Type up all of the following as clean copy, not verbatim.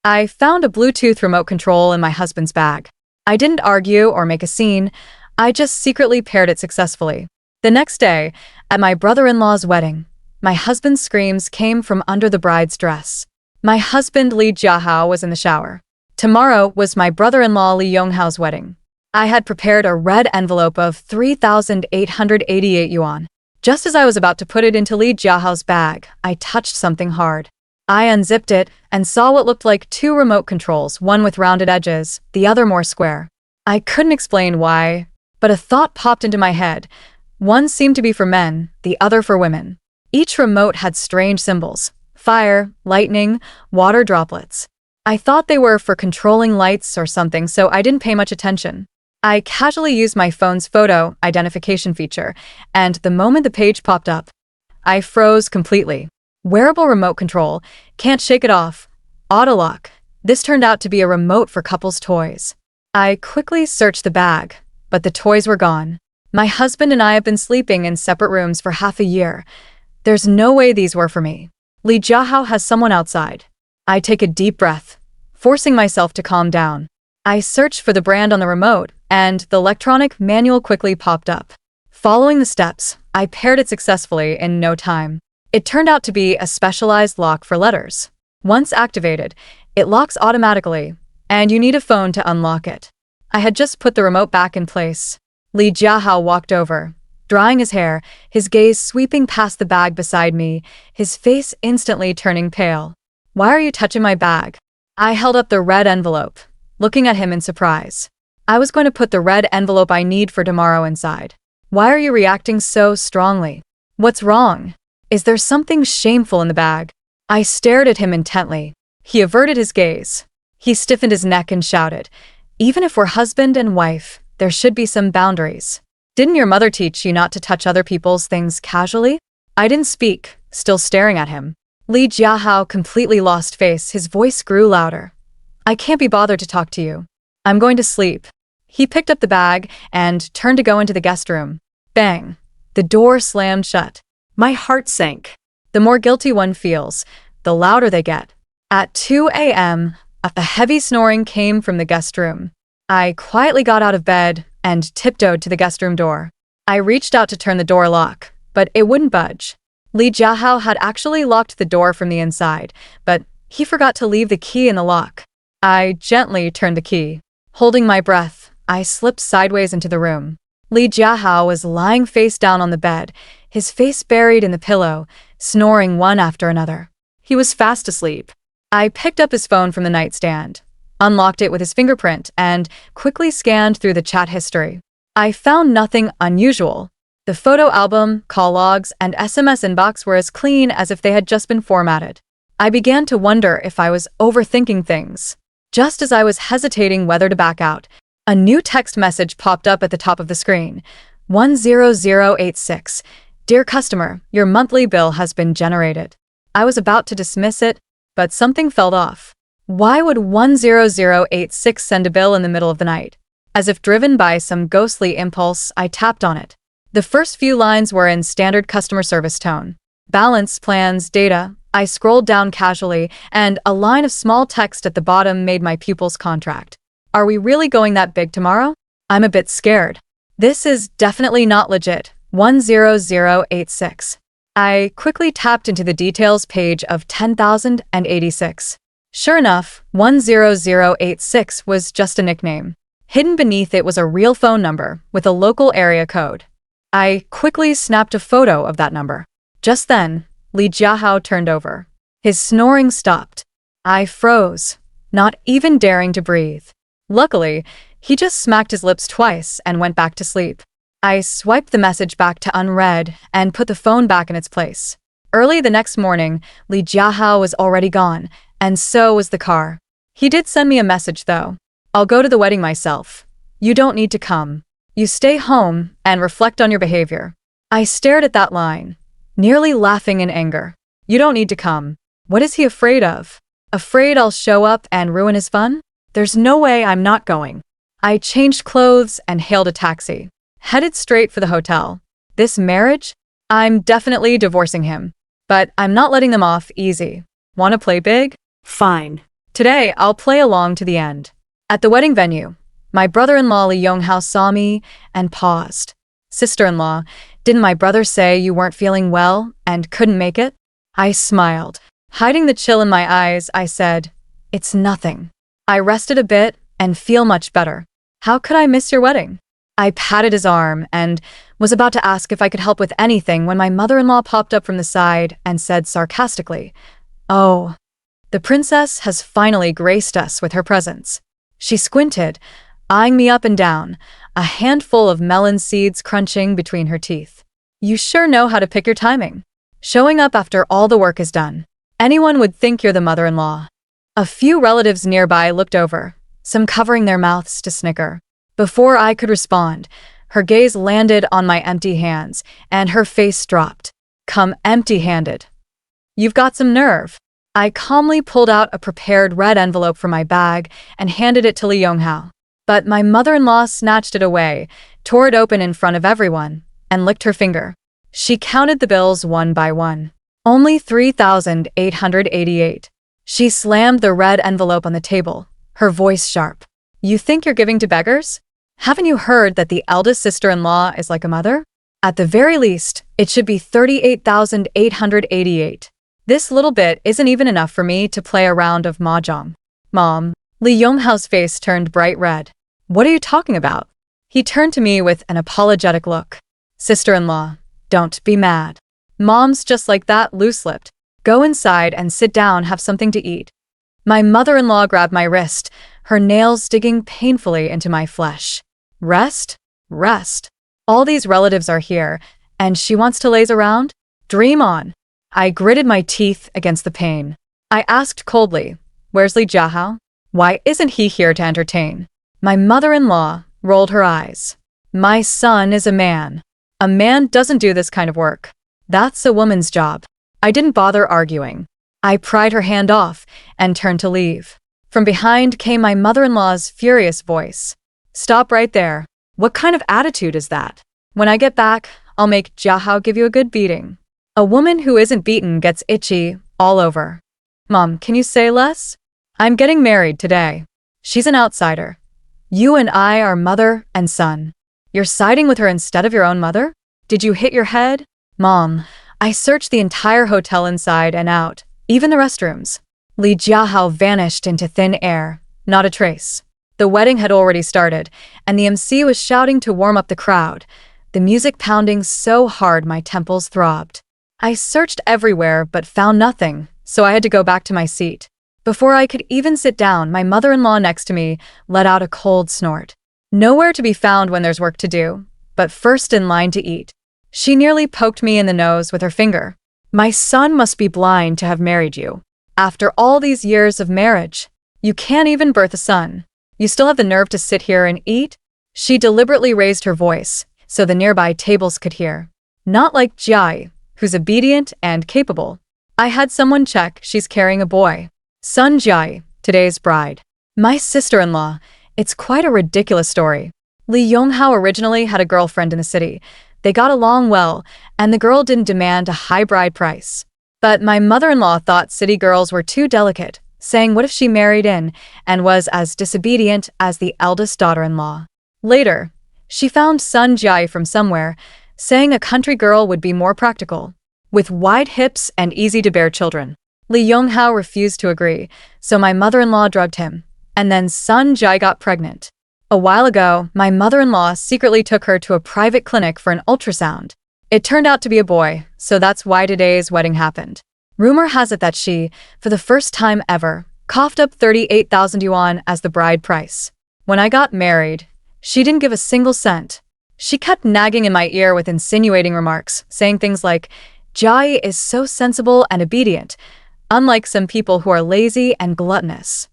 I found a Bluetooth remote control in my husband's bag. I didn't argue or make a scene, I just secretly paired it successfully. The next day, at my brother-in-law's wedding, my husband's screams came from under the bride's dress. My husband Lee Jiahao was in the shower. Tomorrow was my brother-in-law Lee Yonghao's wedding. I had prepared a red envelope of 3,888 yuan. Just as I was about to put it into Lee Jiahao's bag, I touched something hard. I unzipped it and saw what looked like two remote controls, one with rounded edges, the other more square. I couldn't explain why, but a thought popped into my head. One seemed to be for men, the other for women. Each remote had strange symbols: fire, lightning, water droplets. I thought they were for controlling lights or something, so I didn't pay much attention. I casually used my phone's photo identification feature, and the moment the page popped up, I froze completely. Wearable remote control, can't shake it off. Auto lock. This turned out to be a remote for couples' toys. I quickly searched the bag, but the toys were gone. My husband and I have been sleeping in separate rooms for half a year. There's no way these were for me. Lee Jiahao has someone outside. I take a deep breath, forcing myself to calm down. I searched for the brand on the remote, and the electronic manual quickly popped up. Following the steps, I paired it successfully in no time. It turned out to be a specialized lock for letters. Once activated, it locks automatically, and you need a phone to unlock it. I had just put the remote back in place. Lee Jiahao walked over, drying his hair, his gaze sweeping past the bag beside me, his face instantly turning pale. "Why are you touching my bag?" I held up the red envelope, looking at him in surprise. "I was going to put the red envelope I need for tomorrow inside. Why are you reacting so strongly? What's wrong? Is there something shameful in the bag?" I stared at him intently. He averted his gaze. He stiffened his neck and shouted, "Even if we're husband and wife, there should be some boundaries. Didn't your mother teach you not to touch other people's things casually?" I didn't speak, still staring at him. Lee Jiahao completely lost face, his voice grew louder. "I can't be bothered to talk to you. I'm going to sleep." He picked up the bag and turned to go into the guest room. Bang! The door slammed shut. My heart sank. The more guilty one feels, the louder they get. At 2 a.m., a heavy snoring came from the guest room. I quietly got out of bed and tiptoed to the guest room door. I reached out to turn the door lock, but it wouldn't budge. Lee Jiahao had actually locked the door from the inside, but he forgot to leave the key in the lock. I gently turned the key. Holding my breath, I slipped sideways into the room. Lee Jiahao was lying face down on the bed, his face buried in the pillow, snoring one after another. He was fast asleep. I picked up his phone from the nightstand, unlocked it with his fingerprint, and quickly scanned through the chat history. I found nothing unusual. The photo album, call logs, and SMS inbox were as clean as if they had just been formatted. I began to wonder if I was overthinking things. Just as I was hesitating whether to back out, a new text message popped up at the top of the screen. 10086. "Dear customer, your monthly bill has been generated." I was about to dismiss it, but something felt off. Why would 10086 send a bill in the middle of the night? As if driven by some ghostly impulse, I tapped on it. The first few lines were in standard customer service tone. "Balance, plans, data." I scrolled down casually, and a line of small text at the bottom made my pupils contract. "Are we really going that big tomorrow? I'm a bit scared. This is definitely not legit." 10086. I quickly tapped into the details page of 10,086. Sure enough, 10086 was just a nickname. Hidden beneath it was a real phone number with a local area code. I quickly snapped a photo of that number. Just then, Lee Jiahao turned over. His snoring stopped. I froze, not even daring to breathe. Luckily, he just smacked his lips twice and went back to sleep. I swiped the message back to unread and put the phone back in its place. Early the next morning, Lee Jiahao was already gone, and so was the car. He did send me a message though. "I'll go to the wedding myself. You don't need to come. You stay home and reflect on your behavior." I stared at that line, nearly laughing in anger. You don't need to come. What is he afraid of? Afraid I'll show up and ruin his fun? There's no way I'm not going. I changed clothes and hailed a taxi. Headed straight for the hotel. This marriage? I'm definitely divorcing him. But I'm not letting them off easy. Want to play big? Fine. Today, I'll play along to the end. At the wedding venue, my brother-in-law Lee Yonghao saw me and paused. Sister-in-law, didn't my brother say you weren't feeling well and couldn't make it? I smiled. Hiding the chill in my eyes, I said, it's nothing. I rested a bit and feel much better. How could I miss your wedding? I patted his arm and was about to ask if I could help with anything when my mother-in-law popped up from the side and said sarcastically, oh, the princess has finally graced us with her presence. She squinted, eyeing me up and down, a handful of melon seeds crunching between her teeth. You sure know how to pick your timing. Showing up after all the work is done. Anyone would think you're the mother-in-law. A few relatives nearby looked over, some covering their mouths to snicker. Before I could respond, her gaze landed on my empty hands, and her face dropped. Come empty-handed. You've got some nerve. I calmly pulled out a prepared red envelope from my bag and handed it to Lee Yonghao. But my mother-in-law snatched it away, tore it open in front of everyone, and licked her finger. She counted the bills one by one. Only 3,888. She slammed the red envelope on the table, her voice sharp. You think you're giving to beggars? Haven't you heard that the eldest sister-in-law is like a mother? At the very least, it should be 38,888. This little bit isn't even enough for me to play a round of mahjong. Mom, Lee Yonghao's face turned bright red. What are you talking about? He turned to me with an apologetic look. Sister-in-law, don't be mad. Mom's just like that, loose-lipped. Go inside and sit down, have something to eat. My mother-in-law grabbed my wrist, her nails digging painfully into my flesh. Rest? Rest. All these relatives are here, and she wants to laze around? Dream on. I gritted my teeth against the pain. I asked coldly, where's Li Jiahao? Why isn't he here to entertain? My mother-in-law rolled her eyes. My son is a man. A man doesn't do this kind of work. That's a woman's job. I didn't bother arguing. I pried her hand off and turned to leave. From behind came my mother-in-law's furious voice. Stop right there. What kind of attitude is that? When I get back, I'll make Jiahao give you a good beating. A woman who isn't beaten gets itchy all over. Mom, can you say less? I'm getting married today. She's an outsider. You and I are mother and son. You're siding with her instead of your own mother? Did you hit your head? Mom, I searched the entire hotel inside and out, even the restrooms. Li Jiahao vanished into thin air, not a trace. The wedding had already started, and the MC was shouting to warm up the crowd, the music pounding so hard my temples throbbed. I searched everywhere but found nothing, so I had to go back to my seat. Before I could even sit down, my mother-in-law next to me let out a cold snort. Nowhere to be found when there's work to do, but first in line to eat. She nearly poked me in the nose with her finger. My son must be blind to have married you. After all these years of marriage, you can't even birth a son. You still have the nerve to sit here and eat? She deliberately raised her voice, so the nearby tables could hear. Not like Jiai, who's obedient and capable. I had someone check she's carrying a boy. Son Jiai, today's bride. My sister-in-law, it's quite a ridiculous story. Lee Yonghao originally had a girlfriend in the city. They got along well, and the girl didn't demand a high bride price. But my mother-in-law thought city girls were too delicate, saying what if she married in and was as disobedient as the eldest daughter-in-law. Later, she found son Jiai from somewhere, saying a country girl would be more practical, with wide hips and easy-to-bear children. Lee Yonghao refused to agree, so my mother-in-law drugged him, and then son Jiai got pregnant. A while ago, my mother-in-law secretly took her to a private clinic for an ultrasound. It turned out to be a boy, so that's why today's wedding happened. Rumor has it that she, for the first time ever, coughed up 38,000 yuan as the bride price. When I got married, she didn't give a single cent. She kept nagging in my ear with insinuating remarks, saying things like, Jiai is so sensible and obedient, unlike some people who are lazy and gluttonous.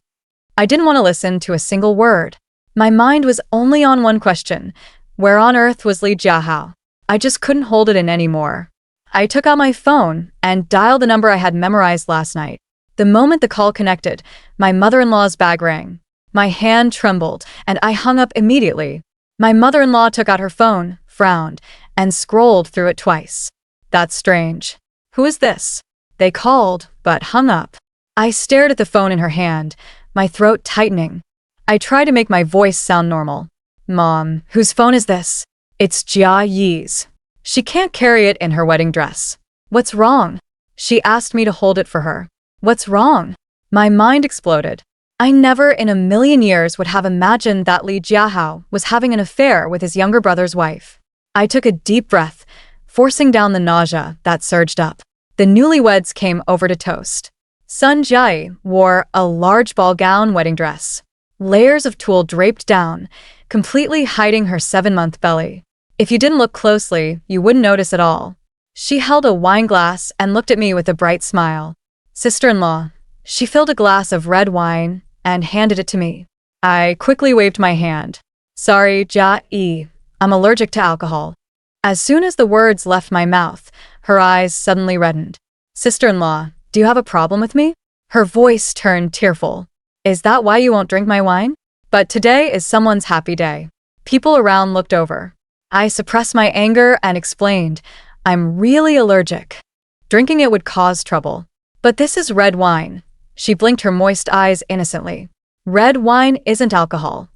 I didn't want to listen to a single word. My mind was only on one question. Where on earth was Li Jiahao? I just couldn't hold it in anymore. I took out my phone and dialed the number I had memorized last night. The moment the call connected, my mother-in-law's bag rang. My hand trembled, and I hung up immediately. My mother-in-law took out her phone, frowned, and scrolled through it twice. That's strange. Who is this? They called, but hung up. I stared at the phone in her hand, my throat tightening. I tried to make my voice sound normal. Mom, whose phone is this? It's Jia Yi's. She can't carry it in her wedding dress. What's wrong? She asked me to hold it for her. What's wrong? My mind exploded. I never in a million years would have imagined that Li Jiahao was having an affair with his younger brother's wife. I took a deep breath, forcing down the nausea that surged up. The newlyweds came over to toast. Sun Jia wore a large ball gown wedding dress. Layers of tulle draped down, completely hiding her 7-month belly. If you didn't look closely, you wouldn't notice at all. She held a wine glass and looked at me with a bright smile. Sister-in-law. She filled a glass of red wine and handed it to me. I quickly waved my hand. Sorry, Jia Yi. I'm allergic to alcohol. As soon as the words left my mouth, her eyes suddenly reddened. Sister-in-law, do you have a problem with me? Her voice turned tearful. Is that why you won't drink my wine? But today is someone's happy day. People around looked over. I suppressed my anger and explained, I'm really allergic. Drinking it would cause trouble. But this is red wine. She blinked her moist eyes innocently. Red wine isn't alcohol.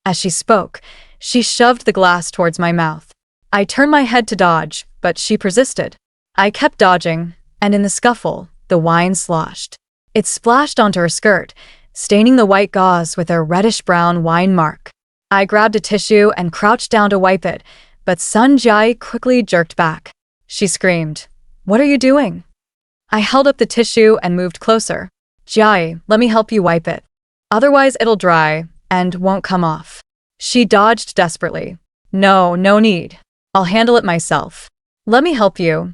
As she spoke, she shoved the glass towards my mouth. I turned my head to dodge, but she persisted. I kept dodging, and in the scuffle, the wine sloshed. It splashed onto her skirt, staining the white gauze with a reddish-brown wine mark. I grabbed a tissue and crouched down to wipe it, but Sun Jia quickly jerked back. She screamed, "What are you doing?" I held up the tissue and moved closer. Jia, let me help you wipe it. Otherwise it'll dry and won't come off. She dodged desperately. No need. I'll handle it myself. Let me help you,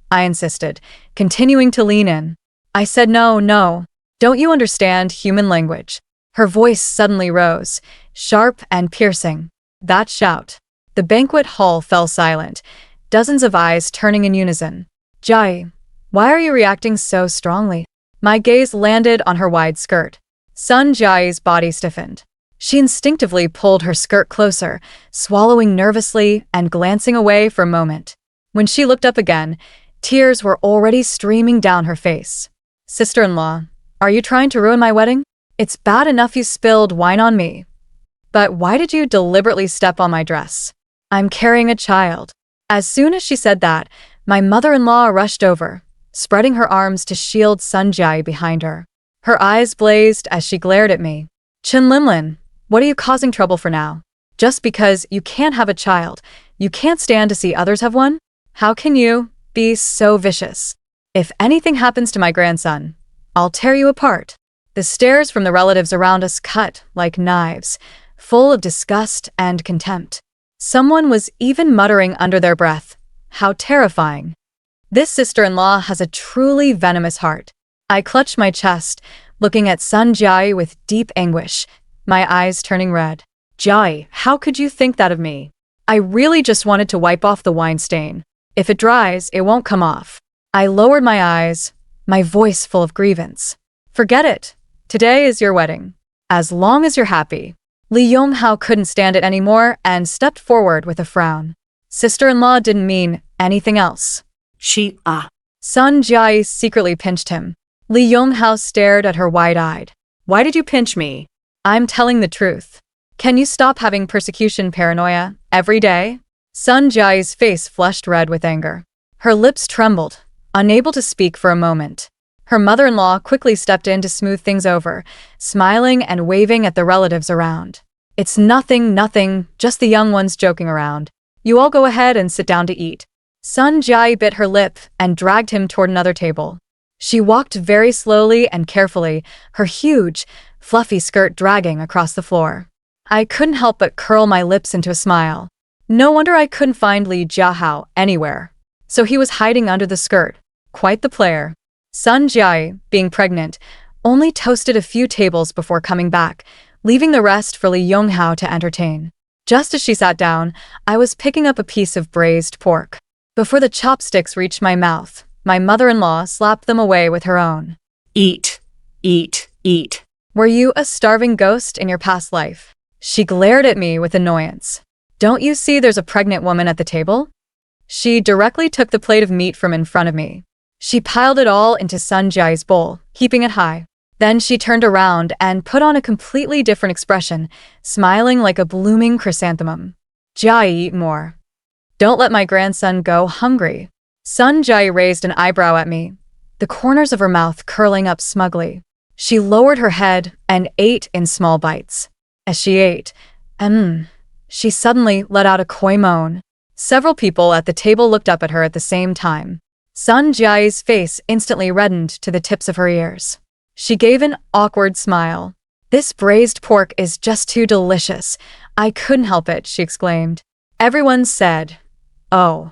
I insisted, continuing to lean in. I said no. Don't you understand human language? Her voice suddenly rose, sharp and piercing. That shout. The banquet hall fell silent, dozens of eyes turning in unison. Jia, why are you reacting so strongly? My gaze landed on her wide skirt. Sun Jia's body stiffened. She instinctively pulled her skirt closer, swallowing nervously and glancing away for a moment. When she looked up again, tears were already streaming down her face. Sister-in-law, are you trying to ruin my wedding? It's bad enough you spilled wine on me. But why did you deliberately step on my dress? I'm carrying a child. As soon as she said that, my mother-in-law rushed over, spreading her arms to shield Sun Jia behind her. Her eyes blazed as she glared at me. Chen Linlin, what are you causing trouble for now? Just because you can't have a child, you can't stand to see others have one? How can you be so vicious? If anything happens to my grandson, I'll tear you apart. The stares from the relatives around us cut like knives, full of disgust and contempt. Someone was even muttering under their breath, "How terrifying." This sister-in-law has a truly venomous heart. I clutched my chest, looking at Sun Jia with deep anguish, my eyes turning red. Jia, how could you think that of me? I really just wanted to wipe off the wine stain. If it dries, it won't come off. I lowered my eyes, my voice full of grievance. Forget it. Today is your wedding. As long as you're happy. Li Yonghao couldn't stand it anymore and stepped forward with a frown. Sister-in-law didn't mean anything else. Sun Jia secretly pinched him. Li Yonghao stared at her wide-eyed. Why did you pinch me? I'm telling the truth. Can you stop having persecution paranoia every day? Sun Jia's face flushed red with anger. Her lips trembled, unable to speak for a moment. Her mother-in-law quickly stepped in to smooth things over, smiling and waving at the relatives around. It's nothing, just the young ones joking around. You all go ahead and sit down to eat. Sun Jia bit her lip and dragged him toward another table. She walked very slowly and carefully, her huge, fluffy skirt dragging across the floor. I couldn't help but curl my lips into a smile. No wonder I couldn't find Li Jiahao anywhere. So he was hiding under the skirt. Quite the player. Sun Jia, being pregnant, only toasted a few tables before coming back, leaving the rest for Li Yonghao to entertain. Just as she sat down, I was picking up a piece of braised pork. Before the chopsticks reached my mouth, my mother-in-law slapped them away with her own. Eat. Were you a starving ghost in your past life? She glared at me with annoyance. Don't you see there's a pregnant woman at the table? She directly took the plate of meat from in front of me. She piled it all into Sun Jiai's bowl, heaping it high. Then she turned around and put on a completely different expression, smiling like a blooming chrysanthemum. Jai, eat more. Don't let my grandson go hungry. Sun Jai raised an eyebrow at me, the corners of her mouth curling up smugly. She lowered her head and ate in small bites. As she ate, she suddenly let out a coy moan. Several people at the table looked up at her at the same time. Sun Jiai's face instantly reddened to the tips of her ears. She gave an awkward smile. This braised pork is just too delicious. I couldn't help it, she exclaimed. Everyone said, oh.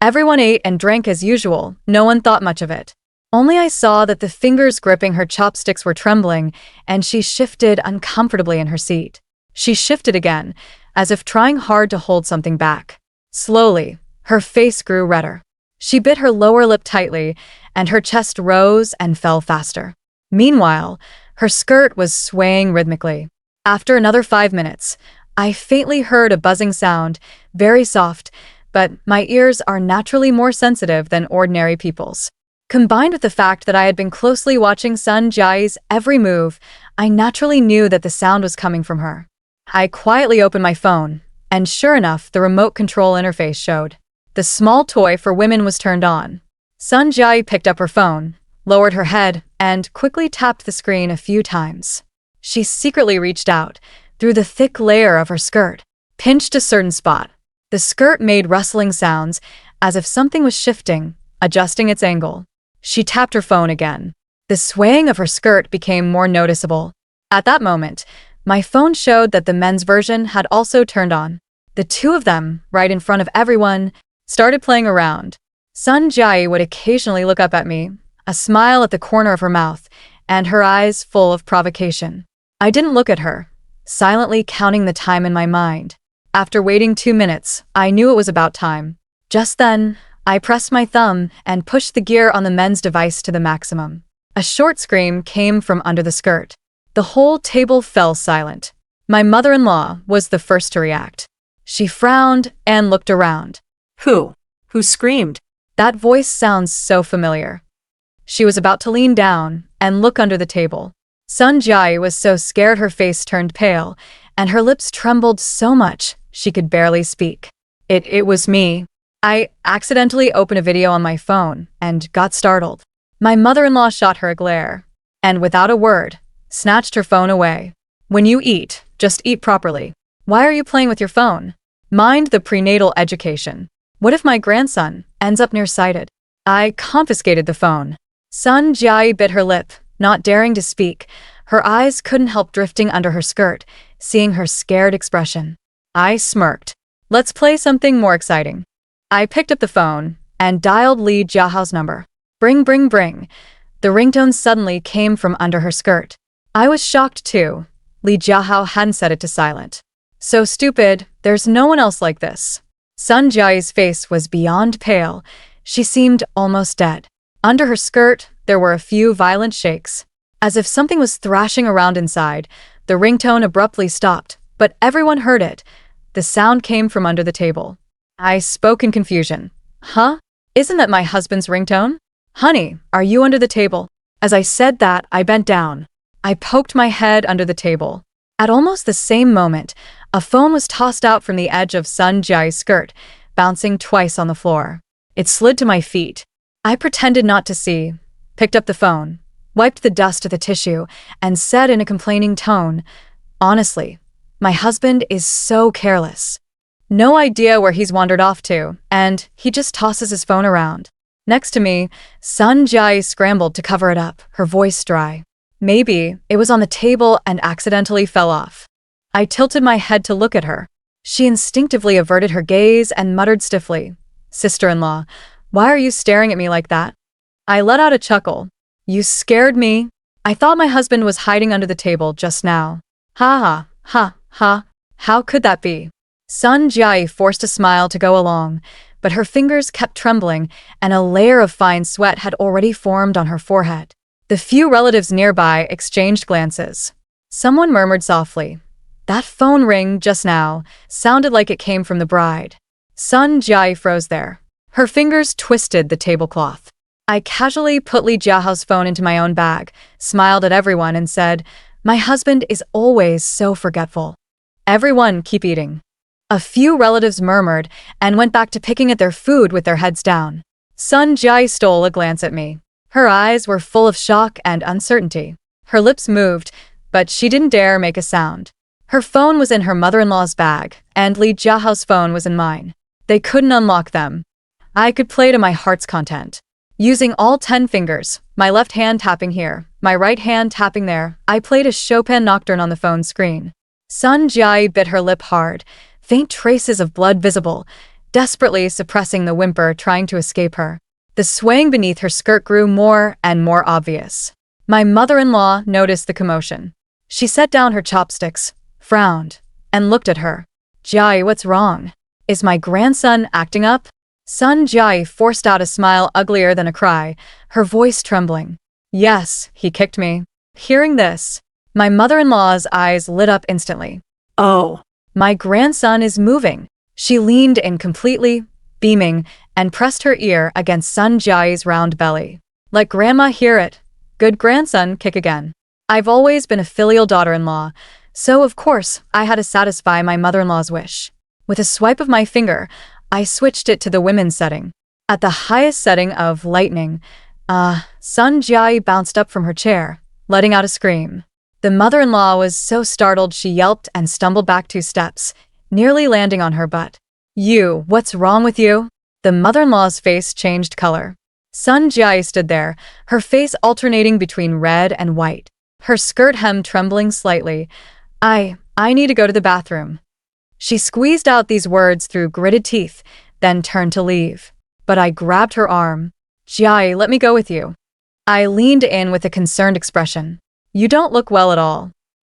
Everyone ate and drank as usual. No one thought much of it. Only I saw that the fingers gripping her chopsticks were trembling, and she shifted uncomfortably in her seat. She shifted again, as if trying hard to hold something back. Slowly, her face grew redder. She bit her lower lip tightly, and her chest rose and fell faster. Meanwhile, her skirt was swaying rhythmically. After another 5 minutes, I faintly heard a buzzing sound, very soft, but my ears are naturally more sensitive than ordinary people's. Combined with the fact that I had been closely watching Sun Jiai's every move, I naturally knew that the sound was coming from her. I quietly opened my phone, and sure enough, the remote control interface showed. The small toy for women was turned on. Sun Jiai picked up her phone, lowered her head, and quickly tapped the screen a few times. She secretly reached out, through the thick layer of her skirt, pinched a certain spot. The skirt made rustling sounds, as if something was shifting, adjusting its angle. She tapped her phone again. The swaying of her skirt became more noticeable. At that moment, my phone showed that the men's version had also turned on. The two of them, right in front of everyone, started playing around. Sun Jiai would occasionally look up at me, a smile at the corner of her mouth, and her eyes full of provocation. I didn't look at her, silently counting the time in my mind. After waiting 2 minutes, I knew it was about time. Just then, I pressed my thumb and pushed the gear on the men's device to the maximum. A short scream came from under the skirt. The whole table fell silent. My mother-in-law was the first to react. She frowned and looked around. Who screamed? That voice sounds so familiar. She was about to lean down and look under the table. Sun Jiai was so scared her face turned pale, and her lips trembled so much she could barely speak. It was me. I accidentally opened a video on my phone and got startled. My mother-in-law shot her a glare, and without a word, snatched her phone away. When you eat, just eat properly. Why are you playing with your phone? Mind the prenatal education. What if my grandson ends up nearsighted? I confiscated the phone. Sun Jiai bit her lip, not daring to speak. Her eyes couldn't help drifting under her skirt, seeing her scared expression. I smirked. Let's play something more exciting. I picked up the phone and dialed Li Jiahao's number. Bring, bring, bring. The ringtone suddenly came from under her skirt. I was shocked too. Li Jiahao hadn't set it to silent. So stupid, there's no one else like this. Sun Jiai's face was beyond pale. She seemed almost dead. Under her skirt, there were a few violent shakes. As if something was thrashing around inside, the ringtone abruptly stopped, but everyone heard it. The sound came from under the table. I spoke in confusion. Huh? Isn't that my husband's ringtone? Honey, are you under the table? As I said that, I bent down. I poked my head under the table. At almost the same moment, a phone was tossed out from the edge of Sun Jiai's skirt, bouncing twice on the floor. It slid to my feet. I pretended not to see, picked up the phone, wiped the dust with a tissue, and said in a complaining tone, honestly, my husband is so careless. No idea where he's wandered off to, and he just tosses his phone around. Next to me, Sun Jiai scrambled to cover it up, her voice dry. Maybe it was on the table and accidentally fell off. I tilted my head to look at her. She instinctively averted her gaze and muttered stiffly, Sister-in-law, why are you staring at me like that? I let out a chuckle. You scared me. I thought my husband was hiding under the table just now. Ha ha, ha, ha. How could that be? Sun Jiai forced a smile to go along, but her fingers kept trembling and a layer of fine sweat had already formed on her forehead. The few relatives nearby exchanged glances. Someone murmured softly, that phone ring just now sounded like it came from the bride. Sun Jiai froze there. Her fingers twisted the tablecloth. I casually put Li Jiahao's phone into my own bag, smiled at everyone and said, "My husband is always so forgetful." Everyone keep eating. A few relatives murmured and went back to picking at their food with their heads down. Sun Jai stole a glance at me. Her eyes were full of shock and uncertainty. Her lips moved, but she didn't dare make a sound. Her phone was in her mother-in-law's bag, and Li Jiahao's phone was in mine. They couldn't unlock them. I could play to my heart's content. Using all 10 fingers, my left hand tapping here, my right hand tapping there, I played a Chopin nocturne on the phone screen. Sun Jai bit her lip hard, faint traces of blood visible, desperately suppressing the whimper trying to escape her. The swaying beneath her skirt grew more and more obvious. My mother-in-law noticed the commotion. She set down her chopsticks, frowned, and looked at her. "Jai, what's wrong? Is my grandson acting up?" Sun Jai forced out a smile uglier than a cry, her voice trembling. "Yes, he kicked me." Hearing this, my mother-in-law's eyes lit up instantly. Oh, "My grandson is moving." She leaned in completely, beaming, and pressed her ear against Sun Jai's round belly. "Let grandma hear it. Good grandson, kick again." I've always been a filial daughter-in-law, so of course I had to satisfy my mother-in-law's wish. With a swipe of my finger, I switched it to the women's setting. At the highest setting of lightning, Sun Jai bounced up from her chair, letting out a scream. The mother-in-law was so startled she yelped and stumbled back 2 steps, nearly landing on her butt. "You, what's wrong with you?" The mother-in-law's face changed color. Sun Jai stood there, her face alternating between red and white, her skirt hem trembling slightly. I need to go to the bathroom." She squeezed out these words through gritted teeth, then turned to leave. But I grabbed her arm. "Jai, let me go with you." I leaned in with a concerned expression. "You don't look well at all.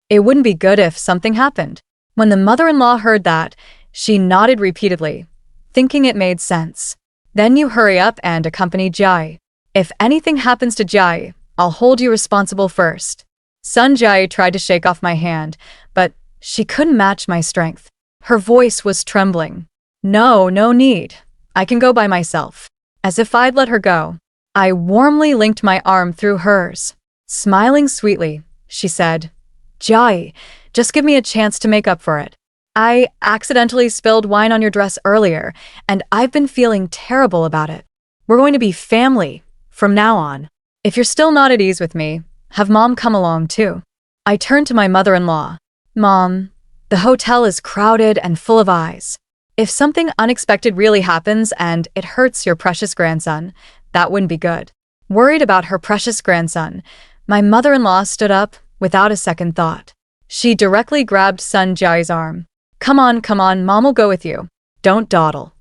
It wouldn't be good if something happened." When the mother-in-law heard that, she nodded repeatedly, thinking it made sense. "Then you hurry up and accompany Jai. If anything happens to Jai, I'll hold you responsible first." Sun Jai tried to shake off my hand, but she couldn't match my strength. Her voice was trembling. "No, no need. I can go by myself." As if I'd let her go. I warmly linked my arm through hers. Smiling sweetly, she said, "Jai, just give me a chance to make up for it. I accidentally spilled wine on your dress earlier, and I've been feeling terrible about it. We're going to be family from now on. If you're still not at ease with me, have Mom come along too." I turned to my mother-in-law. "Mom, the hotel is crowded and full of eyes. If something unexpected really happens and it hurts your precious grandson, that wouldn't be good." Worried about her precious grandson, my mother-in-law stood up without a second thought. She directly grabbed Sun Jai's arm. Come on, Mom will go with you. Don't dawdle."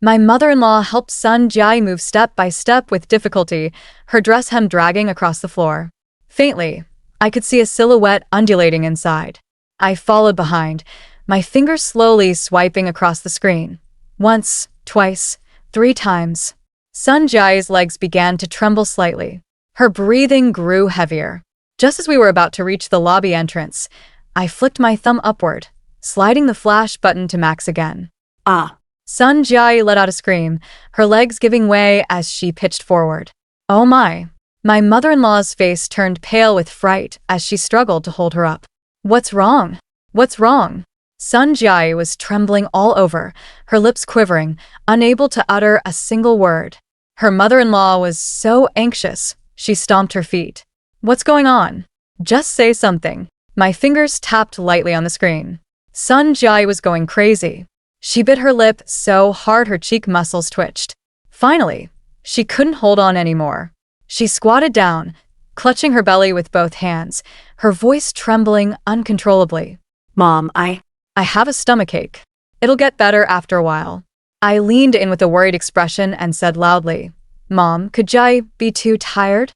My mother-in-law helped Sun Jai move step by step with difficulty, her dress hem dragging across the floor. Faintly, I could see a silhouette undulating inside. I followed behind, my fingers slowly swiping across the screen. Once, twice, 3 times. Sun Jai's legs began to tremble slightly. Her breathing grew heavier. Just as we were about to reach the lobby entrance, I flicked my thumb upward, sliding the flash button to max again. Ah. Sun Jai let out a scream, her legs giving way as she pitched forward. "Oh my." My mother-in-law's face turned pale with fright as she struggled to hold her up. "What's wrong? What's wrong?" Sun Jai was trembling all over, her lips quivering, unable to utter a single word. Her mother-in-law was so anxious, she stomped her feet. "What's going on? Just say something." My fingers tapped lightly on the screen. Sun Jai was going crazy. She bit her lip so hard her cheek muscles twitched. Finally, she couldn't hold on anymore. She squatted down, clutching her belly with both hands, her voice trembling uncontrollably. "Mom, I have a stomachache. It'll get better after a while." I leaned in with a worried expression and said loudly, "Mom, could Jai be too tired?"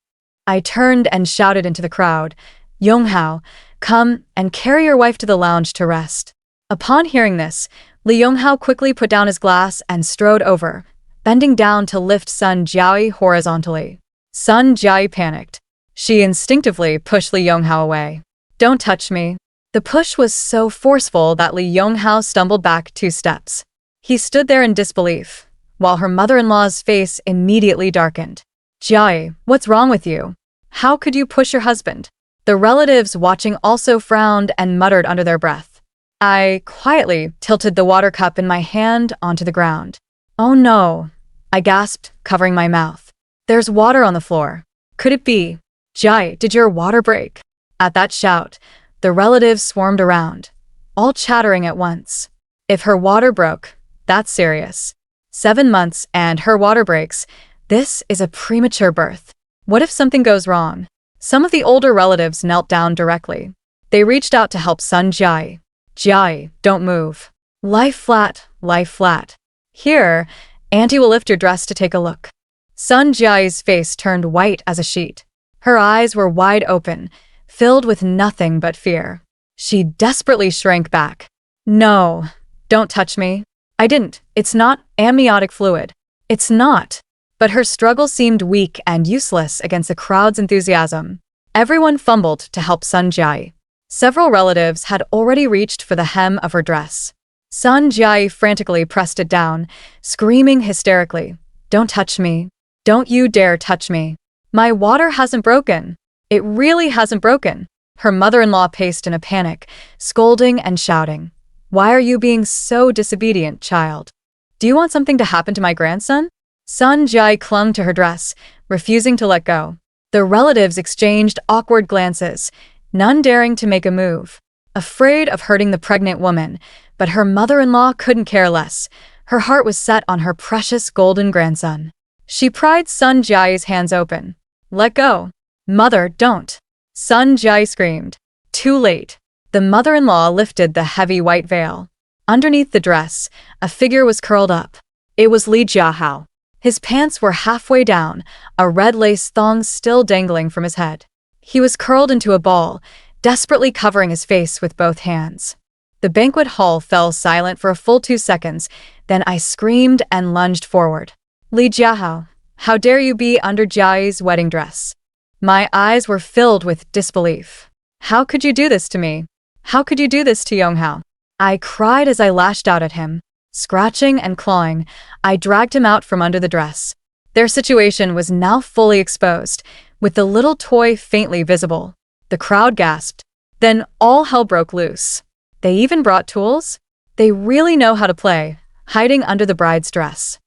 I turned and shouted into the crowd, "Yonghao, come and carry your wife to the lounge to rest." Upon hearing this, Li Yonghao quickly put down his glass and strode over, bending down to lift Sun Jai horizontally. Sun Jai panicked. She instinctively pushed Li Yonghao away. "Don't touch me." The push was so forceful that Li Yonghao stumbled back 2 steps. He stood there in disbelief, while her mother-in-law's face immediately darkened. Jai, what's wrong with you? How could you push your husband? The relatives watching also frowned and muttered under their breath. I quietly tilted the water cup in my hand onto the ground. Oh no, I gasped, covering my mouth. There's water on the floor. Could it be? Jai, did your water break? At that shout, the relatives swarmed around, all chattering at once. If her water broke, that's serious. 7 months and her water breaks. This is a premature birth. What if something goes wrong? Some of the older relatives knelt down directly. They reached out to help son Jai. Jai, don't move. Lie flat, lie flat. Here, Auntie will lift your dress to take a look. Son Jai's face turned white as a sheet. Her eyes were wide open, filled with nothing but fear. She desperately shrank back. No, don't touch me. I didn't. It's not amniotic fluid. It's not. But her struggle seemed weak and useless against the crowd's enthusiasm. Everyone fumbled to help son Jai. Several relatives had already reached for the hem of her dress. Son Jai frantically pressed it down, screaming hysterically, "Don't touch me. Don't you dare touch me. My water hasn't broken. It really hasn't broken." Her mother-in-law paced in a panic, scolding and shouting. "Why are you being so disobedient, child? Do you want something to happen to my grandson?" Son Jai clung to her dress, refusing to let go. The relatives exchanged awkward glances, none daring to make a move. Afraid of hurting the pregnant woman, but her mother-in-law couldn't care less. Her heart was set on her precious golden grandson. She pried son Jai's hands open. "Let go. Mother, don't." Son Jai screamed. Too late. The mother-in-law lifted the heavy white veil. Underneath the dress, a figure was curled up. It was Li Jiahao. His pants were halfway down, a red lace thong still dangling from his head. He was curled into a ball, desperately covering his face with both hands. The banquet hall fell silent for a full 2 seconds, then I screamed and lunged forward. "Li Jiahao, how dare you be under Jai's wedding dress?" My eyes were filled with disbelief. "How could you do this to me? How could you do this to Yonghao?" I cried as I lashed out at him. Scratching and clawing, I dragged him out from under the dress. Their situation was now fully exposed, with the little toy faintly visible. The crowd gasped. Then all hell broke loose. They even brought tools? They really know how to play, hiding under the bride's dress.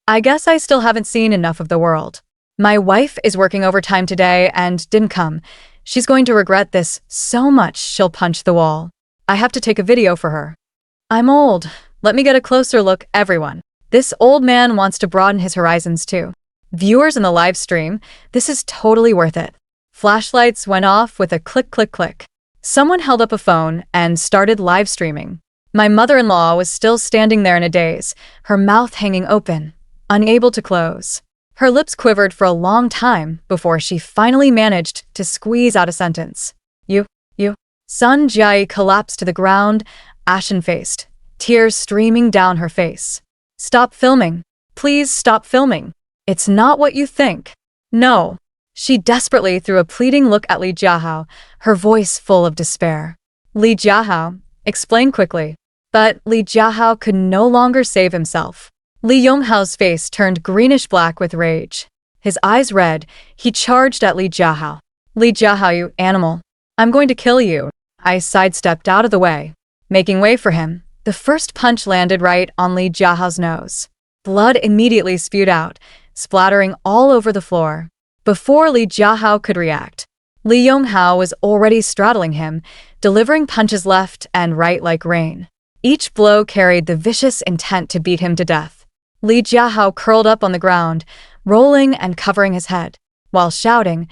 I guess I still haven't seen enough of the world. My wife is working overtime today and didn't come. She's going to regret this so much she'll punch the wall. I have to take a video for her. I'm old. Let me get a closer look, everyone. This old man wants to broaden his horizons too. Viewers in the live stream, this is totally worth it. Flashlights went off with a click, click, click. Someone held up a phone and started live streaming. My mother-in-law was still standing there in a daze, her mouth hanging open, unable to close. Her lips quivered for a long time before she finally managed to squeeze out a sentence. You. Son Jai collapsed to the ground, ashen-faced, tears streaming down her face. "Stop filming. Please stop filming. It's not what you think." "No." She desperately threw a pleading look at Li Jiahao, her voice full of despair. "Li Jiahao, explain quickly." But Li Jiahao could no longer save himself. Li Yonghao's face turned greenish-black with rage. His eyes red, he charged at Li Jiahao. "Li Jiahao, you animal. I'm going to kill you." I sidestepped out of the way. Making way for him, the first punch landed right on Li Jiahao's nose. Blood immediately spewed out, splattering all over the floor. Before Li Jiahao could react, Li Yonghao was already straddling him, delivering punches left and right like rain. Each blow carried the vicious intent to beat him to death. Li Jiahao curled up on the ground, rolling and covering his head, while shouting,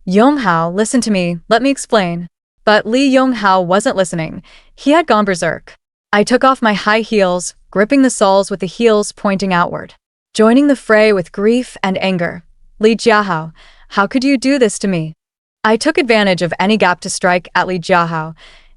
"Yonghao, listen to me, let me explain." But Li Yonghao wasn't listening. He had gone berserk. I took off my high heels, gripping the soles with the heels pointing outward. Joining the fray with grief and anger. "Li Jiahao, how could you do this to me?" I took advantage of any gap to strike at Li Jiahao,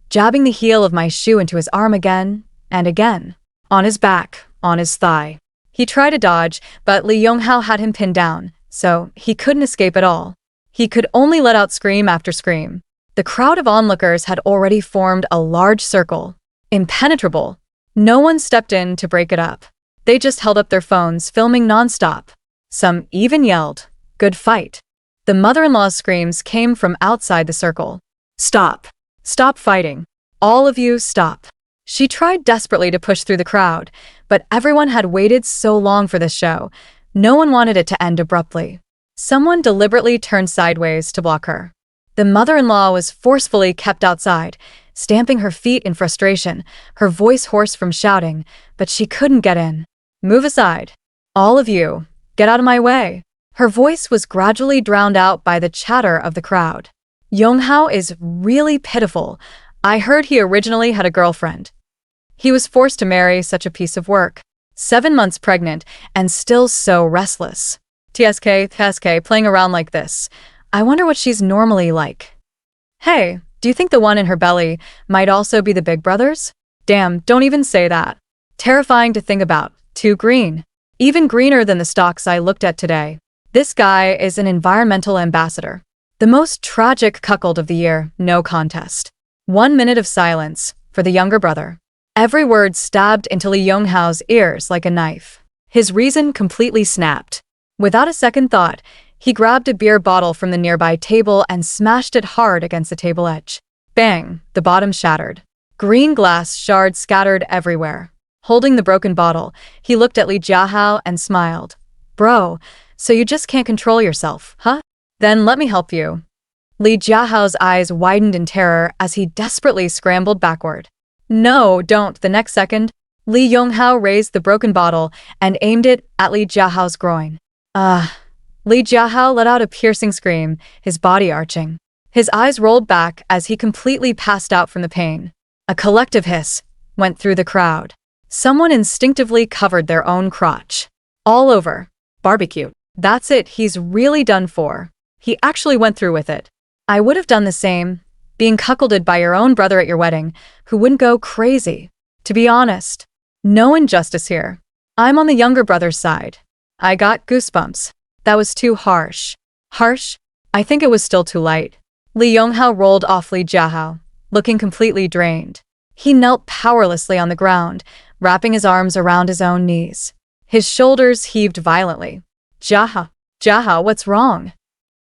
jabbing the heel of my shoe into his arm again and again. On his back, on his thigh. He tried to dodge, but Li Yonghao had him pinned down, so he couldn't escape at all. He could only let out scream after scream. The crowd of onlookers had already formed a large circle. Impenetrable. No one stepped in to break it up. They just held up their phones, filming nonstop. Some even yelled, Good fight. The mother-in-law's screams came from outside the circle. Stop. Stop fighting. All of you, stop. She tried desperately to push through the crowd, but everyone had waited so long for this show. No one wanted it to end abruptly. Someone deliberately turned sideways to block her. The mother-in-law was forcefully kept outside, stamping her feet in frustration, her voice hoarse from shouting, but she couldn't get in. Move aside. All of you, get out of my way. Her voice was gradually drowned out by the chatter of the crowd. Yonghao is really pitiful. I heard he originally had a girlfriend. He was forced to marry such a piece of work. 7 months pregnant and still so restless. TSK, playing around like this. I wonder what she's normally like. Hey, do you think the one in her belly might also be the big brothers? Damn, don't even say that. Terrifying to think about. Too green. Even greener than the stocks I looked at today. This guy is an environmental ambassador. The most tragic cuckold of the year, no contest. 1 minute of silence for the younger brother. Every word stabbed into Li Yonghao's ears like a knife. His reason completely snapped. Without a second thought, he grabbed a beer bottle from the nearby table and smashed it hard against the table edge. Bang! The bottom shattered. Green glass shards scattered everywhere. Holding the broken bottle, he looked at Li Jiahao and smiled. Bro, so you just can't control yourself, huh? Then let me help you. Li Jiahao's eyes widened in terror as he desperately scrambled backward. No, don't. The next second, Li Yonghao raised the broken bottle and aimed it at Li Jiahao's groin. Li Jiahao let out a piercing scream, his body arching. His eyes rolled back as he completely passed out from the pain. A collective hiss went through the crowd. Someone instinctively covered their own crotch. All over. Barbecue. That's it, he's really done for. He actually went through with it. I would have done the same, being cuckolded by your own brother at your wedding, who wouldn't go crazy. To be honest, no injustice here. I'm on the younger brother's side. I got goosebumps. That was too harsh. Harsh? I think it was still too light. Li Yonghao rolled off Li Jiahao, looking completely drained. He knelt powerlessly on the ground, wrapping his arms around his own knees. His shoulders heaved violently. Jiahao, what's wrong?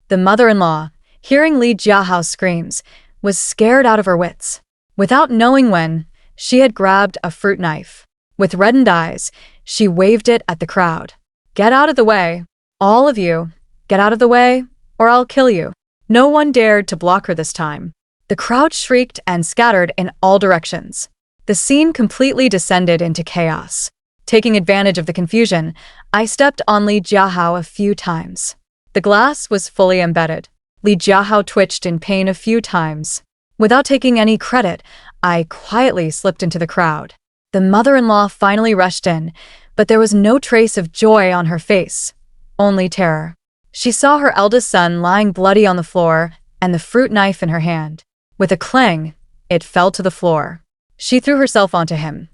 The mother-in-law, hearing Li Jiahao's screams, was scared out of her wits. Without knowing when, she had grabbed a fruit knife. With reddened eyes, she waved it at the crowd. Get out of the way. All of you, get out of the way, or I'll kill you. No one dared to block her this time. The crowd shrieked and scattered in all directions. The scene completely descended into chaos. Taking advantage of the confusion, I stepped on Li Jiahao a few times. The glass was fully embedded. Li Jiahao twitched in pain a few times. Without taking any credit, I quietly slipped into the crowd. The mother-in-law finally rushed in, but there was no trace of joy on her face, only terror. She saw her eldest son lying bloody on the floor and the fruit knife in her hand. With a clang, it fell to the floor. She threw herself onto him.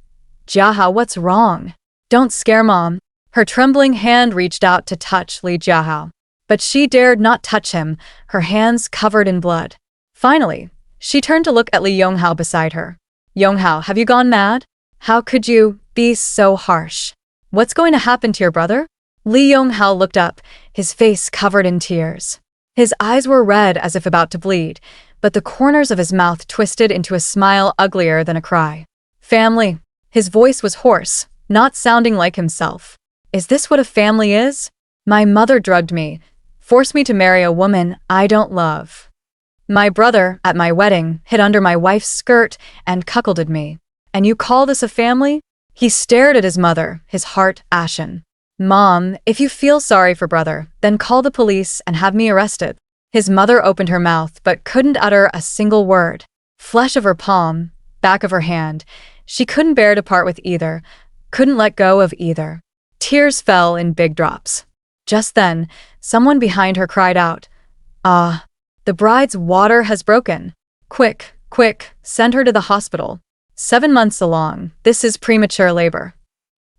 Jiahao, what's wrong? Don't scare Mom. Her trembling hand reached out to touch Li Jiahao. But she dared not touch him, her hands covered in blood. Finally, she turned to look at Li Yonghao beside her. Yonghao, have you gone mad? How could you be so harsh? What's going to happen to your brother? Li Yonghao looked up, his face covered in tears. His eyes were red as if about to bleed, but the corners of his mouth twisted into a smile uglier than a cry. Family. His voice was hoarse, not sounding like himself. Is this what a family is? My mother drugged me, forced me to marry a woman I don't love. My brother, at my wedding, hid under my wife's skirt and cuckolded me. And you call this a family? He stared at his mother, his heart ashen. Mom, if you feel sorry for brother, then call the police and have me arrested. His mother opened her mouth but couldn't utter a single word. Flesh of her palm, back of her hand, she couldn't bear to part with either, couldn't let go of either. Tears fell in big drops. Just then, someone behind her cried out, "Ah, the bride's water has broken. Quick, send her to the hospital. 7 months along, this is premature labor."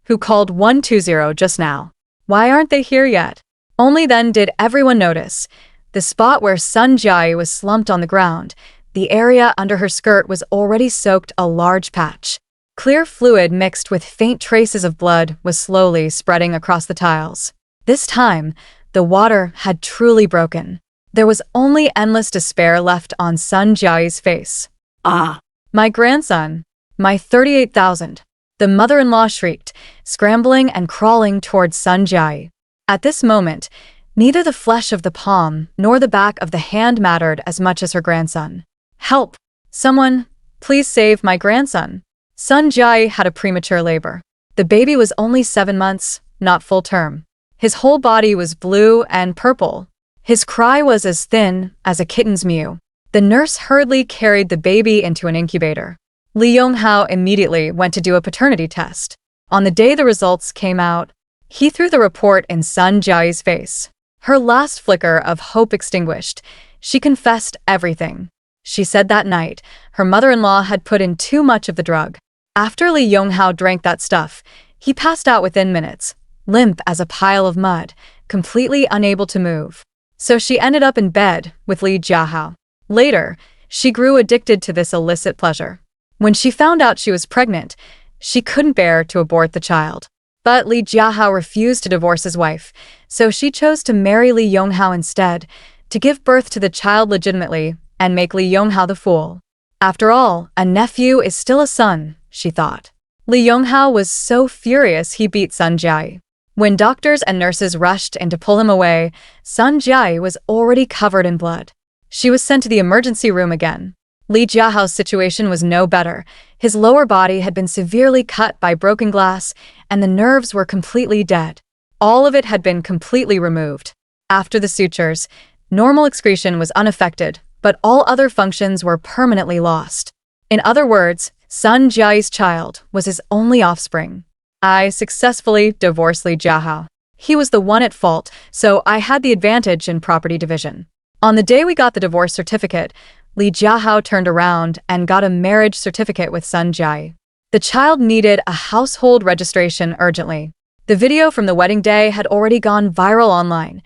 Who called 120 just now? Why aren't they here yet? Only then did everyone notice. The spot where Sun Jiayi was slumped on the ground, the area under her skirt was already soaked a large patch. Clear fluid mixed with faint traces of blood was slowly spreading across the tiles. This time, The water had truly broken. There was only endless despair left on Sun Jiayi's face. Ah, My grandson! My 38,000! The mother-in-law shrieked, scrambling and crawling towards Sun Jiayi. At this moment, neither the flesh of the palm nor the back of the hand mattered as much as her grandson. Help! Someone, please save my grandson. Sun Jiayi had a premature labor. The baby was only 7 months, not full term. His whole body was blue and purple. His cry was as thin as a kitten's mew. The nurse hurriedly carried the baby into an incubator. Li Yonghao immediately went to do a paternity test. On the day the results came out, he threw the report in Sun Jiayi's face. Her last flicker of hope extinguished, she confessed everything. She said that night, her mother-in-law had put in too much of the drug. After Li Yonghao drank that stuff, he passed out within minutes, limp as a pile of mud, completely unable to move. So she ended up in bed with Li Jiahao. Later, she grew addicted to this illicit pleasure. When she found out she was pregnant, she couldn't bear to abort the child. But Li Jiahao refused to divorce his wife, so she chose to marry Li Yonghao instead, to give birth to the child legitimately and make Li Yonghao the fool. After all, a nephew is still a son, she thought. Li Yonghao was so furious he beat Sun Jiayi. When doctors and nurses rushed in to pull him away, Sun Jiayi was already covered in blood. She was sent to the emergency room again. Li Jiahao's situation was no better. His lower body had been severely cut by broken glass, and the nerves were completely dead. All of it had been completely removed. After the sutures, normal excretion was unaffected, but all other functions were permanently lost. In other words, Sun Jiayi's child was his only offspring. I successfully divorced Li Jiahao. He was the one at fault, so I had the advantage in property division. On the day we got the divorce certificate, Li Jiahao turned around and got a marriage certificate with Sun Jiayi. The child needed a household registration urgently. The video from the wedding day had already gone viral online.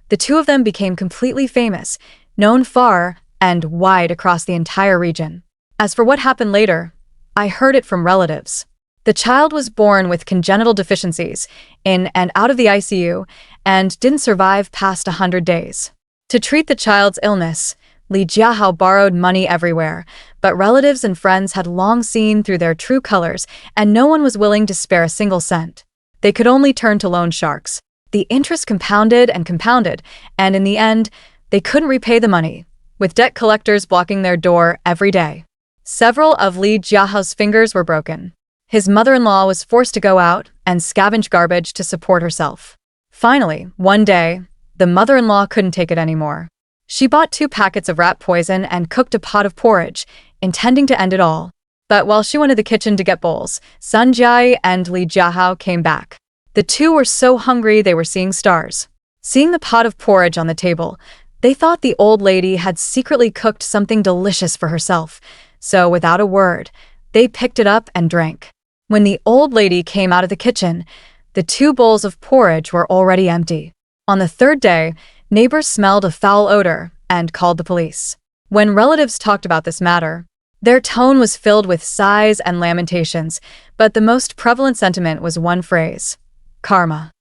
The two of them became completely famous, known far and wide across the entire region. As for what happened later, I heard it from relatives. The child was born with congenital deficiencies, in and out of the ICU, and didn't survive past 100 days. To treat the child's illness, Li Jiahao borrowed money everywhere, but relatives and friends had long seen through their true colors, and no one was willing to spare a single cent. They could only turn to loan sharks. The interest compounded and compounded, and in the end, they couldn't repay the money, with debt collectors blocking their door every day. Several of Li Jiahao's fingers were broken. His mother-in-law was forced to go out and scavenge garbage to support herself. Finally, one day, the mother-in-law couldn't take it anymore. She bought 2 packets of rat poison and cooked a pot of porridge, intending to end it all. But while she went to the kitchen to get bowls, Sun Jiayi and Li Jiahao came back. The two were so hungry they were seeing stars. Seeing the pot of porridge on the table, they thought the old lady had secretly cooked something delicious for herself, so without a word, they picked it up and drank. When the old lady came out of the kitchen, the 2 bowls of porridge were already empty. On the 3rd day, neighbors smelled a foul odor and called the police. When relatives talked about this matter, their tone was filled with sighs and lamentations, but the most prevalent sentiment was one phrase: karma.